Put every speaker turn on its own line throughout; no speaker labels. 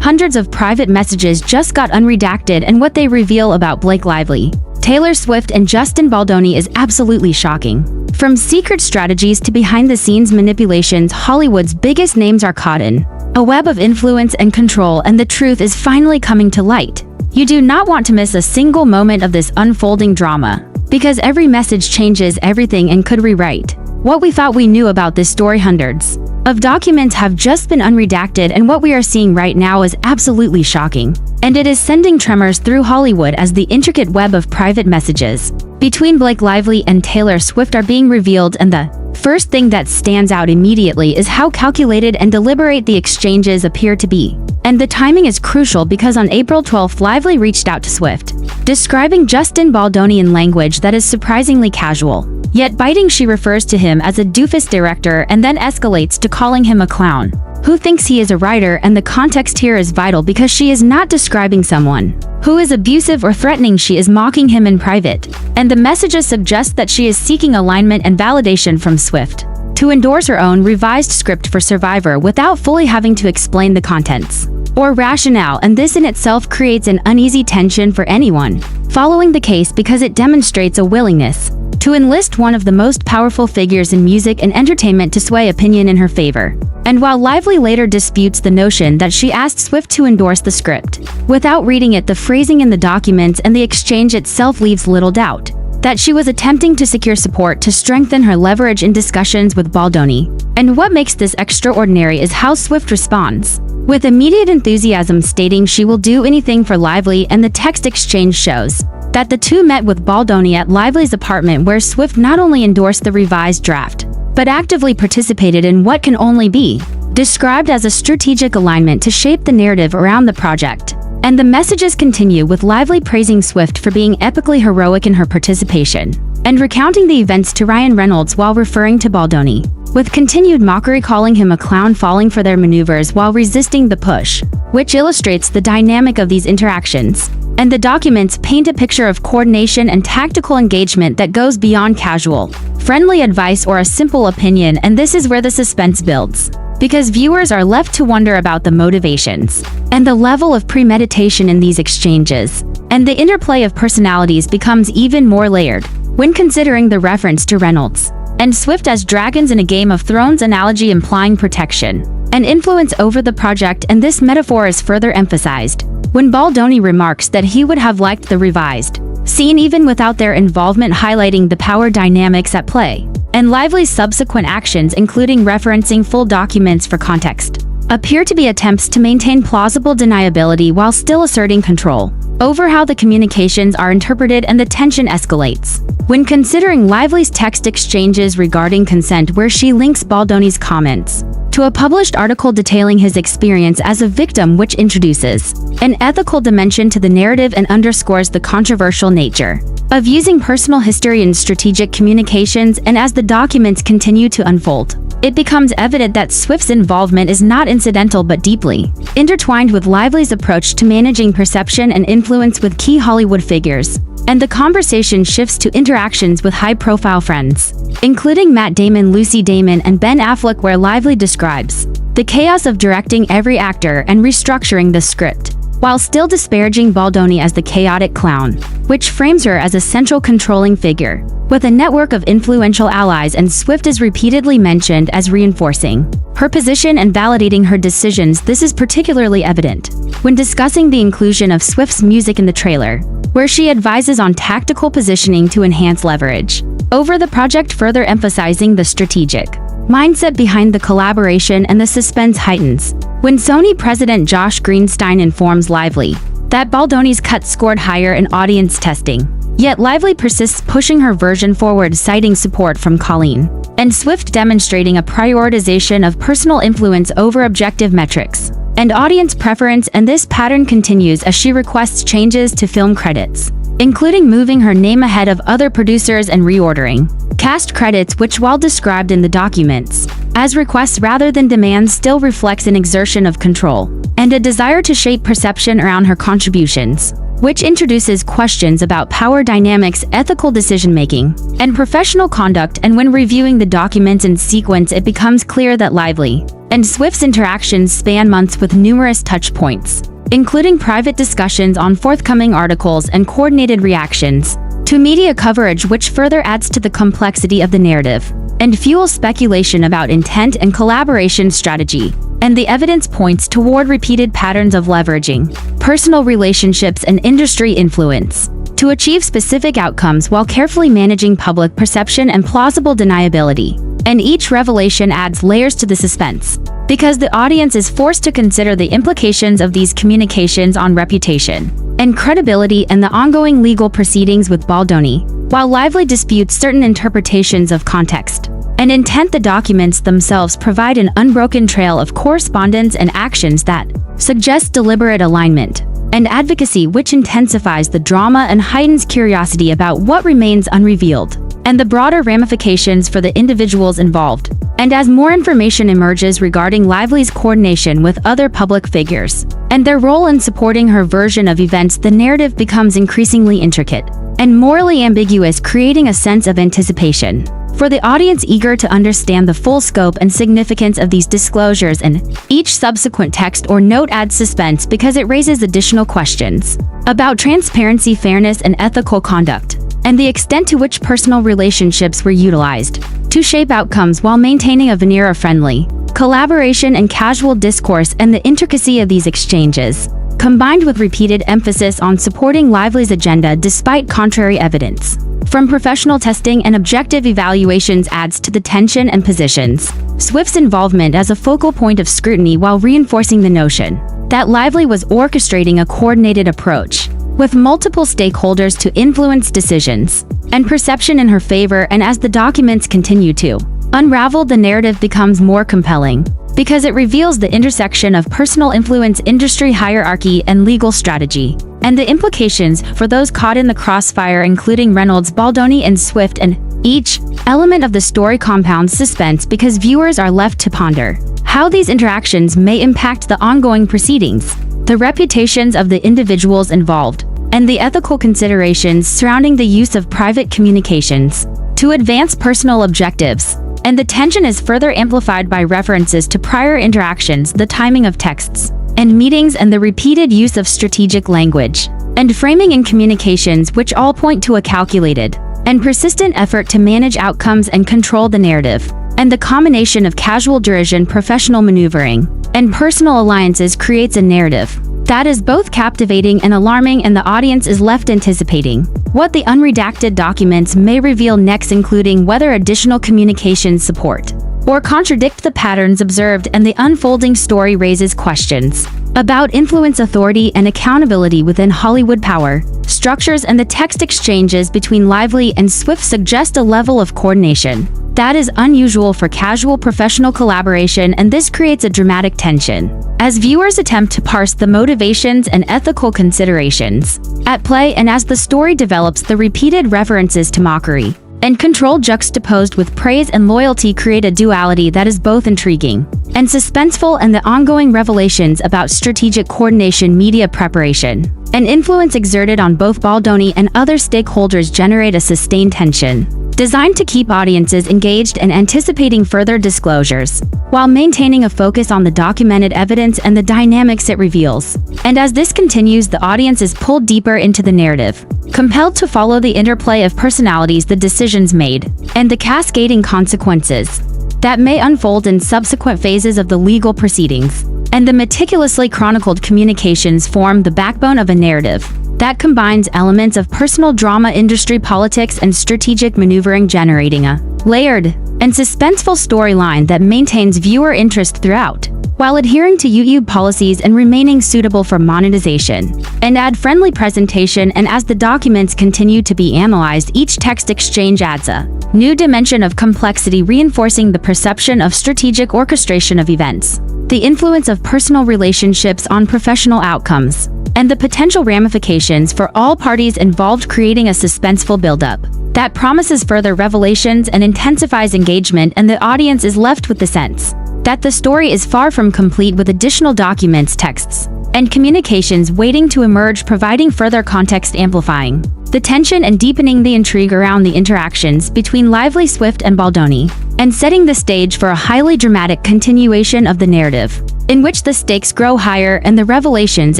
Hundreds of private messages just got unredacted, and what they reveal about Blake Lively, Taylor Swift, and Justin Baldoni is absolutely shocking. From secret strategies to behind-the-scenes manipulations, Hollywood's biggest names are caught in a web of influence and control, and the truth is finally coming to light. You do not want to miss a single moment of this unfolding drama, because every message changes everything and could rewrite what we thought we knew about this story. Hundreds of documents have just been unredacted, and what we are seeing right now is absolutely shocking. And it is sending tremors through Hollywood as the intricate web of private messages between Blake Lively and Taylor Swift are being revealed, and the first thing that stands out immediately is how calculated and deliberate the exchanges appear to be. And the timing is crucial, because on April 12th, Lively reached out to Swift, describing Justin Baldoni in language that is surprisingly casual, yet biting. She refers to him as a doofus director and then escalates to calling him a clown who thinks he is a writer, and the context here is vital because she is not describing someone who is abusive or threatening. She is mocking him in private, and the messages suggest that she is seeking alignment and validation from Swift to endorse her own revised script for Survivor without fully having to explain the contents or rationale, and this in itself creates an uneasy tension for anyone following the case, because it demonstrates a willingness to enlist one of the most powerful figures in music and entertainment to sway opinion in her favor. And while Lively later disputes the notion that she asked Swift to endorse the script without reading it, the phrasing in the documents and the exchange itself leaves little doubt that she was attempting to secure support to strengthen her leverage in discussions with Baldoni. And what makes this extraordinary is how Swift responds, with immediate enthusiasm, stating she will do anything for Lively, and the text exchange shows that the two met with Baldoni at Lively's apartment, where Swift not only endorsed the revised draft, but actively participated in what can only be described as a strategic alignment to shape the narrative around the project. And the messages continue, with Lively praising Swift for being epically heroic in her participation, and recounting the events to Ryan Reynolds while referring to Baldoni with continued mockery, calling him a clown, falling for their maneuvers while resisting the push, which illustrates the dynamic of these interactions. And the documents paint a picture of coordination and tactical engagement that goes beyond casual, friendly advice or a simple opinion, and this is where the suspense builds, because viewers are left to wonder about the motivations and the level of premeditation in these exchanges. And the interplay of personalities becomes even more layered when considering the reference to Reynolds and Swift as dragons in a Game of Thrones analogy, implying protection and influence over the project. And this metaphor is further emphasized when Baldoni remarks that he would have liked the revised scene even without their involvement, highlighting the power dynamics at play. And Lively's subsequent actions, including referencing full documents for context, appear to be attempts to maintain plausible deniability while still asserting control over how the communications are interpreted, and the tension escalates when considering Lively's text exchanges regarding consent, where she links Baldoni's comments to a published article detailing his experience as a victim, which introduces an ethical dimension to the narrative and underscores the controversial nature of using personal history in strategic communications. And as the documents continue to unfold, it becomes evident that Swift's involvement is not incidental but deeply intertwined with Lively's approach to managing perception and influence with key Hollywood figures. And the conversation shifts to interactions with high-profile friends, including Matt Damon, Lucy Damon, and Ben Affleck, where Lively describes the chaos of directing every actor and restructuring the script, while still disparaging Baldoni as the chaotic clown, which frames her as a central controlling figure with a network of influential allies. And Swift is repeatedly mentioned as reinforcing her position and validating her decisions. This is particularly evident when discussing the inclusion of Swift's music in the trailer, where she advises on tactical positioning to enhance leverage over the project, further emphasizing the strategic mindset behind the collaboration. And the suspense heightens when Sony president Josh Greenstein informs Lively that Baldoni's cut scored higher in audience testing. Yet Lively persists, pushing her version forward, citing support from Colleen and Swift, demonstrating a prioritization of personal influence over objective metrics and audience preference. And this pattern continues as she requests changes to film credits, including moving her name ahead of other producers and reordering cast credits, which, while described in the documents as requests rather than demands, still reflects an exertion of control and a desire to shape perception around her contributions, which introduces questions about power dynamics, ethical decision-making, and professional conduct. And when reviewing the documents in sequence, it becomes clear that Lively and Swift's interactions span months with numerous touch points, including private discussions on forthcoming articles and coordinated reactions to media coverage, which further adds to the complexity of the narrative and fuels speculation about intent and collaboration strategy. And the evidence points toward repeated patterns of leveraging personal relationships and industry influence to achieve specific outcomes while carefully managing public perception and plausible deniability. And each revelation adds layers to the suspense, because the audience is forced to consider the implications of these communications on reputation and credibility and the ongoing legal proceedings with Baldoni, while Lively disputes certain interpretations of context and intent. The documents themselves provide an unbroken trail of correspondence and actions that suggest deliberate alignment and advocacy, which intensifies the drama and heightens curiosity about what remains unrevealed and the broader ramifications for the individuals involved. And as more information emerges regarding Lively's coordination with other public figures and their role in supporting her version of events, the narrative becomes increasingly intricate and morally ambiguous, creating a sense of anticipation for the audience eager to understand the full scope and significance of these disclosures. And each subsequent text or note adds suspense because it raises additional questions about transparency, fairness, and ethical conduct, and the extent to which personal relationships were utilized to shape outcomes while maintaining a veneer of friendly collaboration and casual discourse. And the intricacy of these exchanges, combined with repeated emphasis on supporting Lively's agenda despite contrary evidence from professional testing and objective evaluations, adds to the tension and positions Swift's involvement as a focal point of scrutiny, while reinforcing the notion that Lively was orchestrating a coordinated approach with multiple stakeholders to influence decisions and perception in her favor. And as the documents continue to unravel, the narrative becomes more compelling because it reveals the intersection of personal influence, industry hierarchy, and legal strategy, and the implications for those caught in the crossfire, including Reynolds, Baldoni, and Swift. And each element of the story compounds suspense because viewers are left to ponder how these interactions may impact the ongoing proceedings, the reputations of the individuals involved, and the ethical considerations surrounding the use of private communications to advance personal objectives. And the tension is further amplified by references to prior interactions, the timing of texts and meetings, and the repeated use of strategic language and framing in communications, which all point to a calculated and persistent effort to manage outcomes and control the narrative. And the combination of casual derision, professional maneuvering, and personal alliances creates a narrative that is both captivating and alarming, and the audience is left anticipating what the unredacted documents may reveal next, including whether additional communications support or contradict the patterns observed. And the unfolding story raises questions about influence, authority, and accountability within Hollywood. Power structures and the text exchanges between Lively and Swift suggest a level of coordination that is unusual for casual professional collaboration, and this creates a dramatic tension as viewers attempt to parse the motivations and ethical considerations at play. And as the story develops, the repeated references to mockery and control juxtaposed with praise and loyalty create a duality that is both intriguing and suspenseful. And the ongoing revelations about strategic coordination, media preparation, and influence exerted on both Baldoni and other stakeholders generate a sustained tension designed to keep audiences engaged and anticipating further disclosures, while maintaining a focus on the documented evidence and the dynamics it reveals. And as this continues, the audience is pulled deeper into the narrative, compelled to follow the interplay of personalities, the decisions made, and the cascading consequences that may unfold in subsequent phases of the legal proceedings. And the meticulously chronicled communications form the backbone of a narrative that combines elements of personal drama, industry politics, and strategic maneuvering, generating a layered and suspenseful storyline that maintains viewer interest throughout, while adhering to YouTube policies and remaining suitable for monetization and ad-friendly presentation. And as the documents continue to be analyzed, each text exchange adds a new dimension of complexity, reinforcing the perception of strategic orchestration of events, the influence of personal relationships on professional outcomes, and the potential ramifications for all parties involved, creating a suspenseful buildup that promises further revelations and intensifies engagement. And the audience is left with the sense that the story is far from complete, with additional documents, texts, and communications waiting to emerge, providing further context, amplifying the tension and deepening the intrigue around the interactions between Lively, Swift, and Baldoni, and setting the stage for a highly dramatic continuation of the narrative, in which the stakes grow higher and the revelations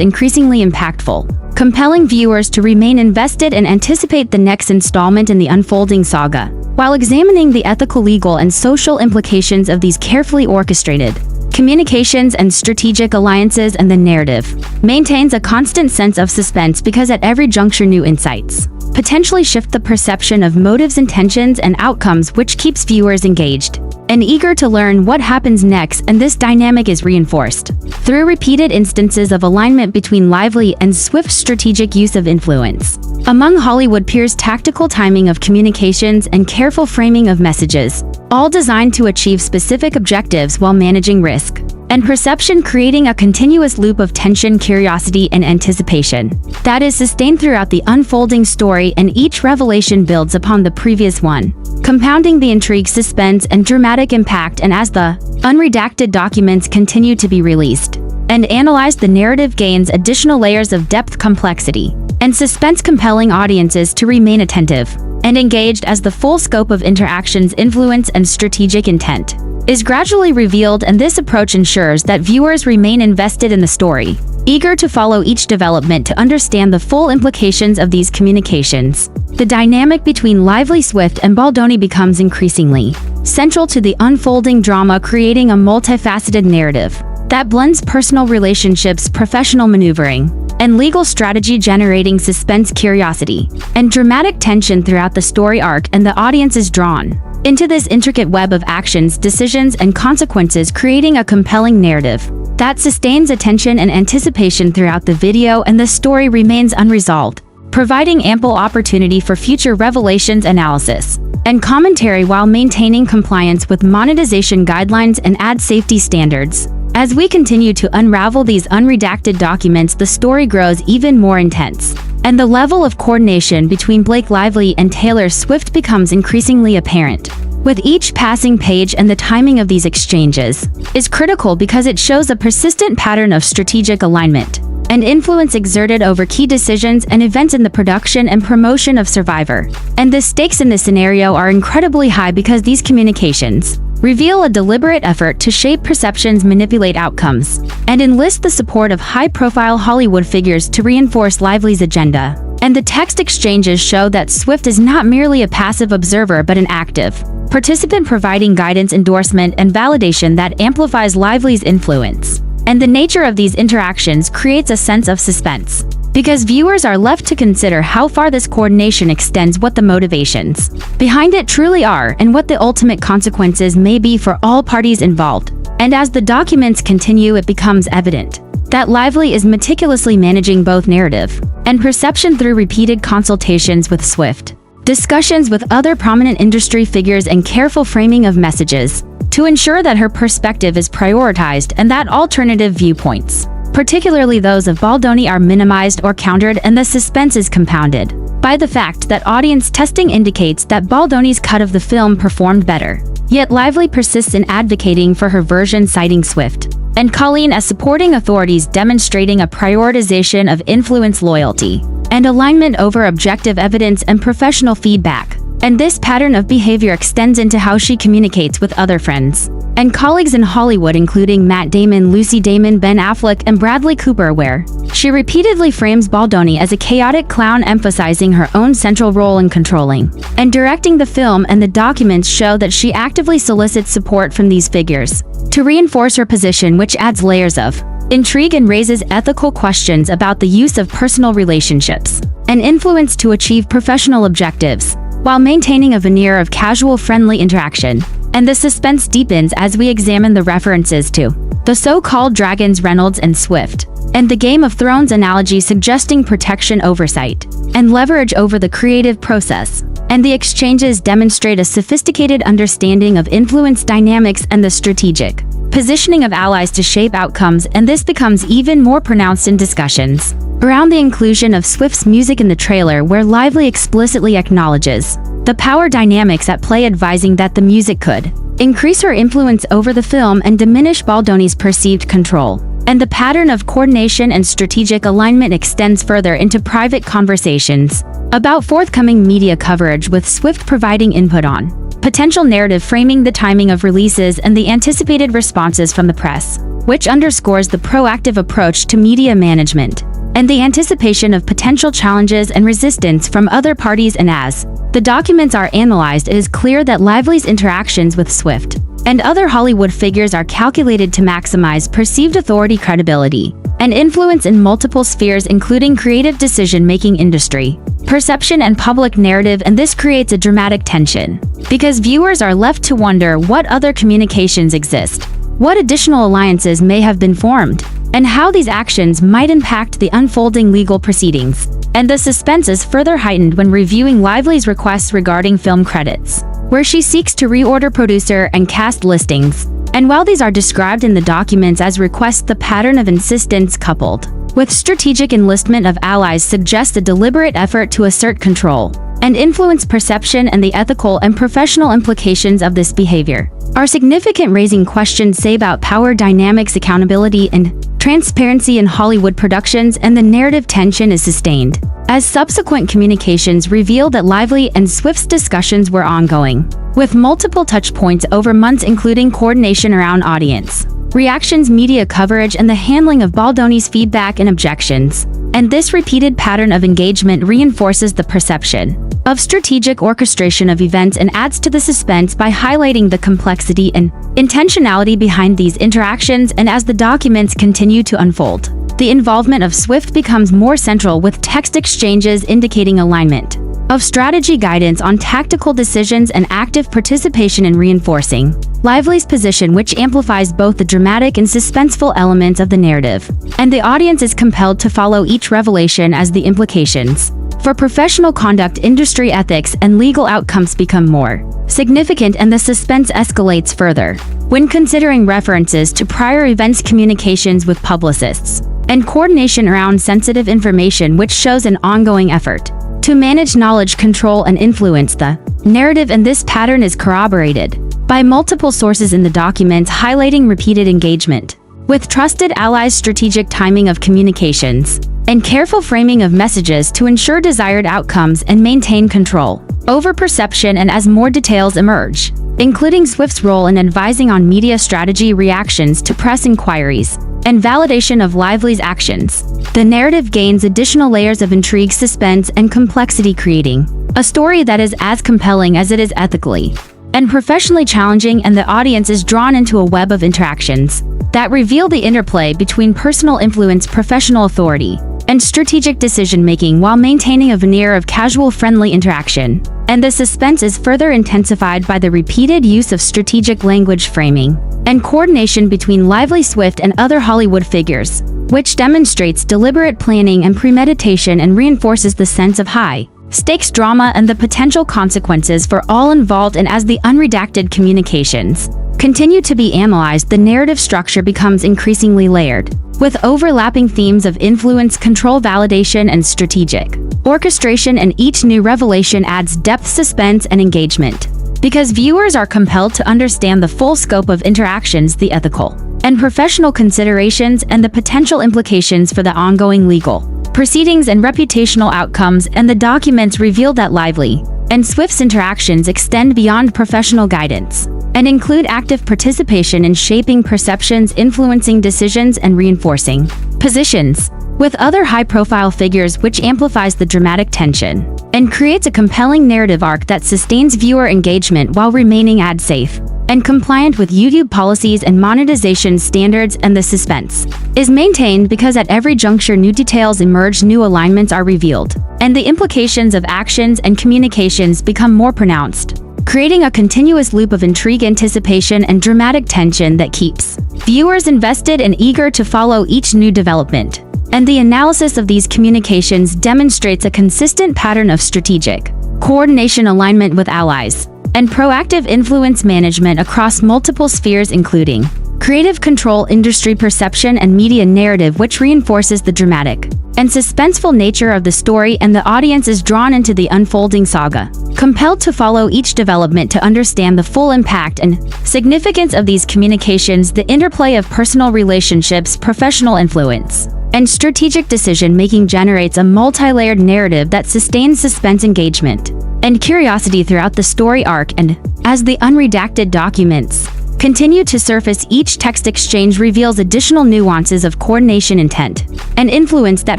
increasingly impactful, compelling viewers to remain invested and anticipate the next installment in the unfolding saga, while examining the ethical, legal, and social implications of these carefully orchestrated communications and strategic alliances. And the narrative maintains a constant sense of suspense because at every juncture new insights potentially shift the perception of motives, intentions, and outcomes, which keeps viewers engaged and eager to learn what happens next. And this dynamic is reinforced through repeated instances of alignment between Lively and Swift's strategic use of influence among Hollywood peers, tactical timing of communications, and careful framing of messages, all designed to achieve specific objectives while managing risk and perception, creating a continuous loop of tension, curiosity, and anticipation that is sustained throughout the unfolding story, and each revelation builds upon the previous one, compounding the intrigue, suspense, and dramatic impact. And as the unredacted documents continue to be released and analyzed, the narrative gains additional layers of depth, complexity, and suspense, compelling audiences to remain attentive and engaged as the full scope of interactions, influence, and strategic intent is gradually revealed. And this approach ensures that viewers remain invested in the story, eager to follow each development to understand the full implications of these communications. The dynamic between Lively, Swift, and Baldoni becomes increasingly central to the unfolding drama, creating a multifaceted narrative that blends personal relationships, professional maneuvering, and legal strategy, generating suspense, curiosity, and dramatic tension throughout the story arc. And the audience is drawn into this intricate web of actions, decisions, and consequences, creating a compelling narrative that sustains attention and anticipation throughout the video. And the story remains unresolved, providing ample opportunity for future revelations, analysis, and commentary while maintaining compliance with monetization guidelines and ad safety standards. As we continue to unravel these unredacted documents, the story grows even more intense, and the level of coordination between Blake Lively and Taylor Swift becomes increasingly apparent with each passing page. And the timing of these exchanges is critical because it shows a persistent pattern of strategic alignment and influence exerted over key decisions and events in the production and promotion of Survivor. And the stakes in this scenario are incredibly high because these communications reveal a deliberate effort to shape perceptions, manipulate outcomes, and enlist the support of high-profile Hollywood figures to reinforce Lively's agenda. And the text exchanges show that Swift is not merely a passive observer but an active participant, providing guidance, endorsement, and validation that amplifies Lively's influence. And the nature of these interactions creates a sense of suspense, because viewers are left to consider how far this coordination extends, what the motivations behind it truly are, and what the ultimate consequences may be for all parties involved. And as the documents continue, it becomes evident that Lively is meticulously managing both narrative and perception through repeated consultations with Swift, discussions with other prominent industry figures, and careful framing of messages to ensure that her perspective is prioritized and that alternative viewpoints, particularly those of Baldoni, are minimized or countered. And the suspense is compounded by the fact that audience testing indicates that Baldoni's cut of the film performed better. Yet Lively persists in advocating for her version, citing Swift and Colleen as supporting authorities, demonstrating a prioritization of influence, loyalty, and alignment over objective evidence and professional feedback. And this pattern of behavior extends into how she communicates with other friends and colleagues in Hollywood, including Matt Damon, Lucy Damon, Ben Affleck, and Bradley Cooper, where she repeatedly frames Baldoni as a chaotic clown, emphasizing her own central role in controlling and directing the film. And the documents show that she actively solicits support from these figures to reinforce her position, which adds layers of intrigue and raises ethical questions about the use of personal relationships and influence to achieve professional objectives, while maintaining a veneer of casual, friendly interaction. And the suspense deepens as we examine the references to the so-called dragons, Reynolds and Swift, and the Game of Thrones analogy, suggesting protection, oversight, and leverage over the creative process. And the exchanges demonstrate a sophisticated understanding of influence dynamics and the strategic positioning of allies to shape outcomes. And this becomes even more pronounced in discussions around the inclusion of Swift's music in the trailer, where Lively explicitly acknowledges the power dynamics at play, advising that the music could increase her influence over the film and diminish Baldoni's perceived control. And the pattern of coordination and strategic alignment extends further into private conversations about forthcoming media coverage, with Swift providing input on potential narrative framing, the timing of releases, and the anticipated responses from the press, which underscores the proactive approach to media management and the anticipation of potential challenges and resistance from other parties. And as the documents are analyzed, it is clear that Lively's interactions with Swift and other Hollywood figures are calculated to maximize perceived authority, credibility, and influence in multiple spheres, including creative decision-making, industry perception, and public narrative. And this creates a dramatic tension, because viewers are left to wonder what other communications exist, what additional alliances may have been formed, and how these actions might impact the unfolding legal proceedings. And the suspense is further heightened when reviewing Lively's requests regarding film credits, where she seeks to reorder producer and cast listings. And while these are described in the documents as requests, the pattern of insistence coupled with strategic enlistment of allies suggests a deliberate effort to assert control and influence perception, and the ethical and professional implications of this behavior are significant, raising questions, say, about power dynamics, accountability, and transparency in Hollywood productions. And the narrative tension is sustained as subsequent communications reveal that Lively and Swift's discussions were ongoing, with multiple touch points over months, including coordination around audience reactions, media coverage, and the handling of Baldoni's feedback and objections. And this repeated pattern of engagement reinforces the perception of strategic orchestration of events and adds to the suspense by highlighting the complexity and intentionality behind these interactions. And as the documents continue to unfold, the involvement of Swift becomes more central, with text exchanges indicating alignment of strategy, guidance on tactical decisions, and active participation in reinforcing Lively's position, which amplifies both the dramatic and suspenseful elements of the narrative. And the audience is compelled to follow each revelation as the implications for professional conduct, industry ethics, and legal outcomes become more significant, and the suspense escalates further when considering references to prior events, communications with publicists, and coordination around sensitive information, which shows an ongoing effort to manage knowledge, control, and influence the narrative. And this pattern is corroborated by multiple sources in the documents, highlighting repeated engagement with trusted allies, strategic timing of communications, and careful framing of messages to ensure desired outcomes and maintain control over perception. And as more details emerge, including Swift's role in advising on media strategy, reactions to press inquiries, and validation of Lively's actions, the narrative gains additional layers of intrigue, suspense, and complexity, creating a story that is as compelling as it is ethically and professionally challenging. And the audience is drawn into a web of interactions that reveal the interplay between personal influence, professional authority, and strategic decision-making, while maintaining a veneer of casual, friendly interaction. And the suspense is further intensified by the repeated use of strategic language, framing, and coordination between Lively, Swift, and other Hollywood figures, which demonstrates deliberate planning and premeditation and reinforces the sense of high-stakes drama and the potential consequences for all involved. And as the unredacted communications continue to be analyzed, the narrative structure becomes increasingly layered, with overlapping themes of influence, control, validation, and strategic orchestration. And each new revelation adds depth, suspense, and engagement, because viewers are compelled to understand the full scope of interactions, the ethical and professional considerations, and the potential implications for the ongoing legal proceedings and reputational outcomes. And the documents reveal that Lively and Swift's interactions extend beyond professional guidance and include active participation in shaping perceptions, influencing decisions, and reinforcing positions with other high-profile figures, which amplifies the dramatic tension and creates a compelling narrative arc that sustains viewer engagement while remaining ad-safe and compliant with YouTube policies and monetization standards. And the suspense is maintained because at every juncture new details emerge, new alignments are revealed, and the implications of actions and communications become more pronounced, creating a continuous loop of intrigue, anticipation, and dramatic tension that keeps viewers invested and eager to follow each new development. And the analysis of these communications demonstrates a consistent pattern of strategic coordination, alignment with allies, and proactive influence management across multiple spheres, including creative control, industry perception, and media narrative, which reinforces the dramatic and suspenseful nature of the story, and the audience is drawn into the unfolding saga, compelled to follow each development to understand the full impact and significance of these communications. The interplay of personal relationships, professional influence, and strategic decision-making generates a multi-layered narrative that sustains suspense, engagement, and curiosity throughout the story arc. And as the unredacted documents continue to surface, each text exchange reveals additional nuances of coordination, intent, and influence that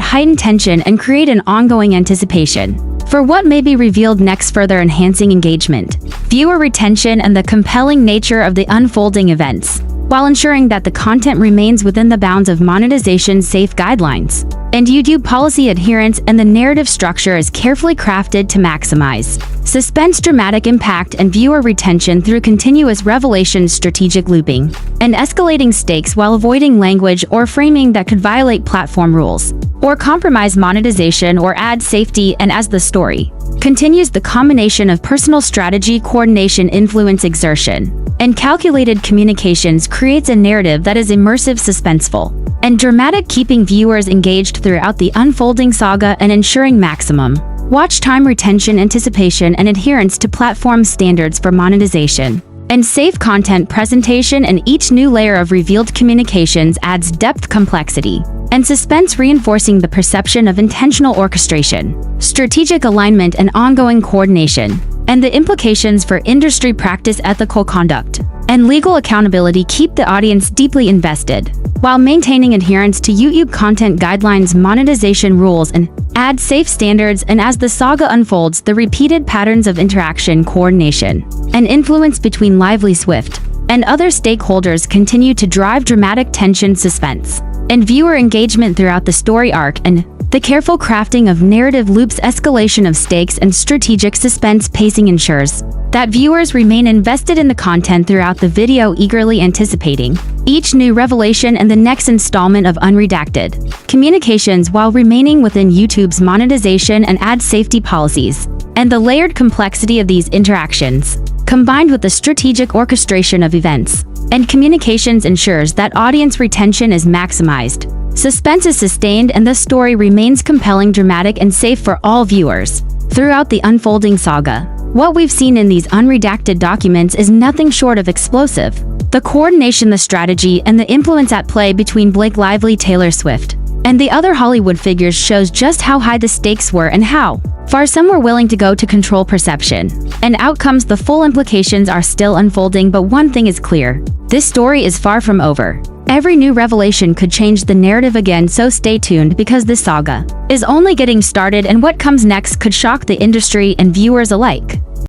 heighten tension and create an ongoing anticipation for what may be revealed next, further enhancing engagement, viewer retention, and the compelling nature of the unfolding events, while ensuring that the content remains within the bounds of monetization's safe guidelines and YouTube policy adherence. And the narrative structure is carefully crafted to maximize suspense, dramatic impact, and viewer retention through continuous revelations, strategic looping, and escalating stakes, while avoiding language or framing that could violate platform rules or compromise monetization or ad safety. And as the story continues, the combination of personal strategy, coordination, influence exertion, and calculated communications creates a narrative that is immersive, suspenseful, and dramatic, keeping viewers engaged throughout the unfolding saga and ensuring maximum watch time, retention, anticipation, and adherence to platform standards for monetization and safe content presentation. And each new layer of revealed communications adds depth, complexity, and suspense, reinforcing the perception of intentional orchestration, strategic alignment, and ongoing coordination. And the implications for industry practice, ethical conduct, and legal accountability keep the audience deeply invested, while maintaining adherence to YouTube content guidelines, monetization rules, and ad-safe standards. And as the saga unfolds, the repeated patterns of interaction, coordination, and influence between Lively, Swift, and other stakeholders continue to drive dramatic tension, suspense, and viewer engagement throughout the story arc. And the careful crafting of narrative loops, escalation of stakes, and strategic suspense pacing ensures that viewers remain invested in the content throughout the video, eagerly anticipating each new revelation and the next installment of Unredacted communications, while remaining within YouTube's monetization and ad safety policies. And the layered complexity of these interactions, combined with the strategic orchestration of events and communications, ensures that audience retention is maximized, suspense is sustained, and the story remains compelling, dramatic, and safe for all viewers throughout the unfolding saga. What we've seen in these unredacted documents is nothing short of explosive. The coordination, the strategy, and the influence at play between Blake Lively, Taylor Swift, and the other Hollywood figures shows just how high the stakes were and how far some were willing to go to control perception and outcomes. The full implications are still unfolding, but one thing is clear: this story is far from over. Every new revelation could change the narrative again, so stay tuned, because this saga is only getting started, and what comes next could shock the industry and viewers alike.